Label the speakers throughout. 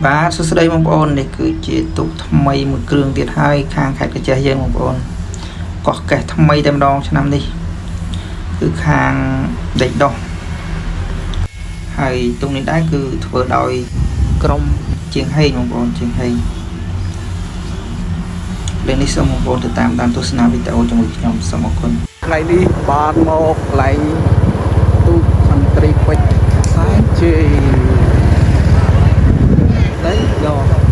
Speaker 1: បាទសួស្តីបងប្អូននេះគឺជាទូកថ្មីមួយគ្រឿងទៀតហើយខាងខេត្តកាចេះយើងបងប្អូនកោះកេះថ្មីតែម្ដងឆ្នាំនេះគឺខាងដេកដោះហើយទូកនេះដែរគឺធ្វើដោយក្រុមជាងហេងបងប្អូនជាងហេងលើនេះសូមបងប្អូនទៅតាមដានទស្សនាវីដេអូជាមួយខ្ញុំសូមអរគុណថ្ងៃនេះបានមកកន្លែងទូកសន្ត្រីពេជ្រខ្សែជេđấy do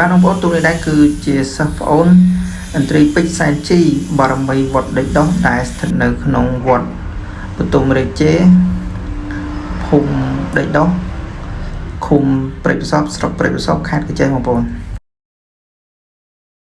Speaker 1: បាទបងប្អូនទូកនេះដែរគឺជាសិស្សប្អូនតន្ត្រីពេជ្រសែនជីបារមីវត្តដេកដោះដែលស្ថិតនៅក្នុងវត្តបទុមរាជាភូមិដេកដោះឃុំព្រែកប្រសពស្រុកព្រែកប្រសពខេត្តកាចេះបងប្អូន